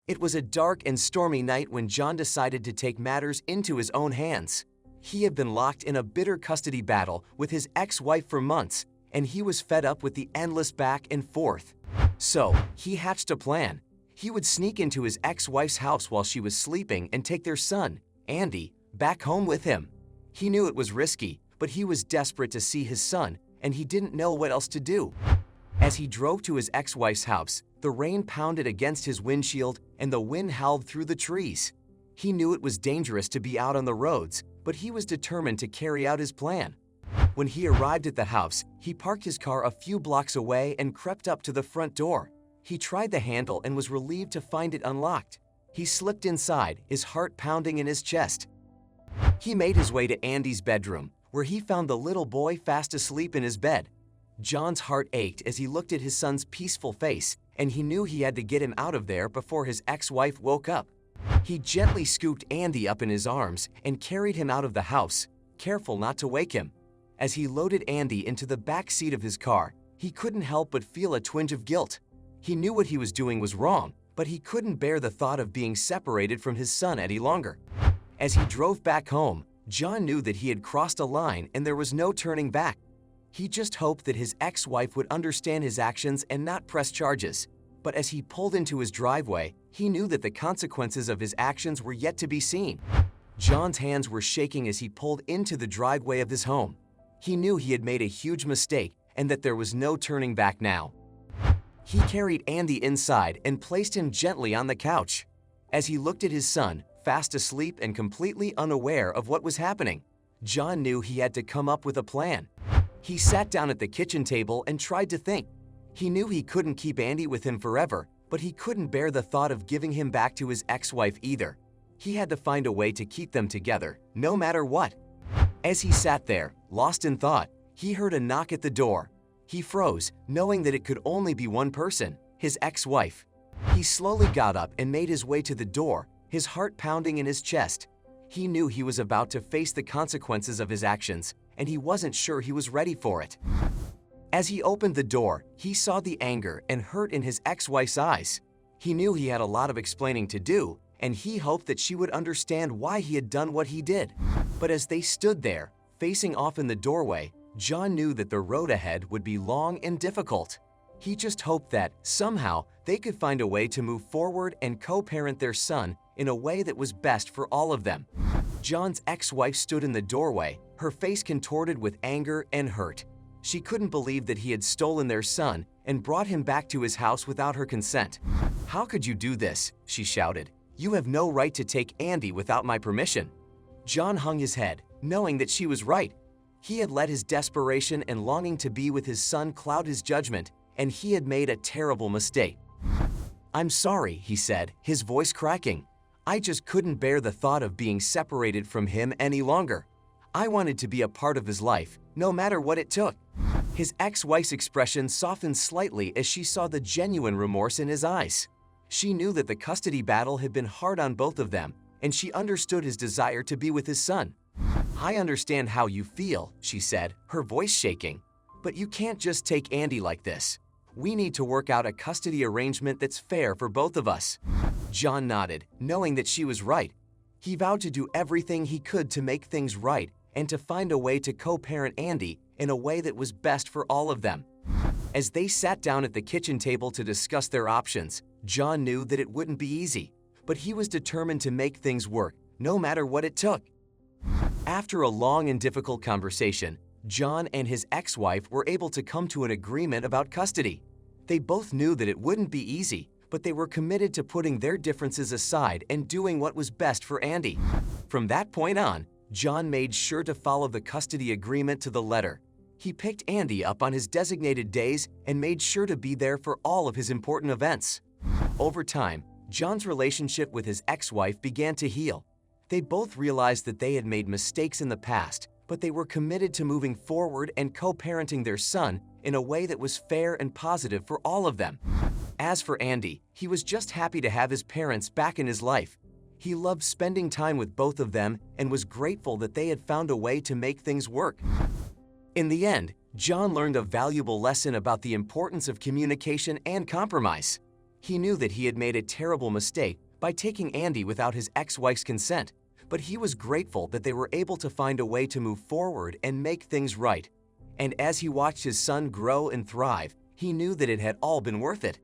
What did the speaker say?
It was a dark and stormy night when John decided to take matters into his own hands. He had been locked in a bitter custody battle with his ex-wife for months, and he was fed up with the endless back and forth. So, he hatched a plan. He would sneak into his ex-wife's house while she was sleeping and take their son, Andy, back home with him. He knew it was risky, but he was desperate to see his son, and he didn't know what else to do. As he drove to his ex-wife's house, the rain pounded against his windshield and the wind howled through the trees. He knew it was dangerous to be out on the roads, but he was determined to carry out his plan. When he arrived at the house, he parked his car a few blocks away and crept up to the front door. He tried the handle and was relieved to find it unlocked. He slipped inside, his heart pounding in his chest. He made his way to Andy's bedroom, where he found the little boy fast asleep in his bed. John's heart ached as he looked at his son's peaceful face, and he knew he had to get him out of there before his ex-wife woke up. He gently scooped Andy up in his arms and carried him out of the house, careful not to wake him. As he loaded Andy into the back seat of his car, he couldn't help but feel a twinge of guilt. He knew what he was doing was wrong, but he couldn't bear the thought of being separated from his son any longer. As he drove back home, John knew that he had crossed a line and there was no turning back. He just hoped that his ex-wife would understand his actions and not press charges. But as he pulled into his driveway, he knew that the consequences of his actions were yet to be seen. John's hands were shaking as he pulled into the driveway of his home. He knew he had made a huge mistake and that there was no turning back now. He carried Andy inside and placed him gently on the couch. As he looked at his son, fast asleep and completely unaware of what was happening, John knew he had to come up with a plan. He sat down at the kitchen table and tried to think. He knew he couldn't keep Andy with him forever, but he couldn't bear the thought of giving him back to his ex-wife either. He had to find a way to keep them together, no matter what. As he sat there, lost in thought, he heard a knock at the door. He froze, knowing that it could only be one person, his ex-wife. He slowly got up and made his way to the door, his heart pounding in his chest. He knew he was about to face the consequences of his actions, and he wasn't sure he was ready for it. As he opened the door, he saw the anger and hurt in his ex-wife's eyes. He knew he had a lot of explaining to do, and he hoped that she would understand why he had done what he did. But as they stood there, facing off in the doorway, John knew that the road ahead would be long and difficult. He just hoped that, somehow, they could find a way to move forward and co-parent their son in a way that was best for all of them. John's ex-wife stood in the doorway, her face contorted with anger and hurt. She couldn't believe that he had stolen their son and brought him back to his house without her consent. "How could you do this?" she shouted. "You have no right to take Andy without my permission." John hung his head, knowing that she was right. He had let his desperation and longing to be with his son cloud his judgment, and he had made a terrible mistake. "I'm sorry," he said, his voice cracking. "I just couldn't bear the thought of being separated from him any longer. I wanted to be a part of his life, no matter what it took." His ex-wife's expression softened slightly as she saw the genuine remorse in his eyes. She knew that the custody battle had been hard on both of them, and she understood his desire to be with his son. "I understand how you feel," she said, her voice shaking. "But you can't just take Andy like this. We need to work out a custody arrangement that's fair for both of us." John nodded, knowing that she was right. He vowed to do everything he could to make things right and to find a way to co-parent Andy in a way that was best for all of them. As they sat down at the kitchen table to discuss their options, John knew that it wouldn't be easy, but he was determined to make things work, no matter what it took. After a long and difficult conversation, John and his ex-wife were able to come to an agreement about custody. They both knew that it wouldn't be easy, but they were committed to putting their differences aside and doing what was best for Andy. From that point on, John made sure to follow the custody agreement to the letter. He picked Andy up on his designated days and made sure to be there for all of his important events. Over time, John's relationship with his ex-wife began to heal. They both realized that they had made mistakes in the past, but they were committed to moving forward and co-parenting their son in a way that was fair and positive for all of them. As for Andy, he was just happy to have his parents back in his life. He loved spending time with both of them and was grateful that they had found a way to make things work. In the end, John learned a valuable lesson about the importance of communication and compromise. He knew that he had made a terrible mistake by taking Andy without his ex-wife's consent, but he was grateful that they were able to find a way to move forward and make things right. And as he watched his son grow and thrive, he knew that it had all been worth it.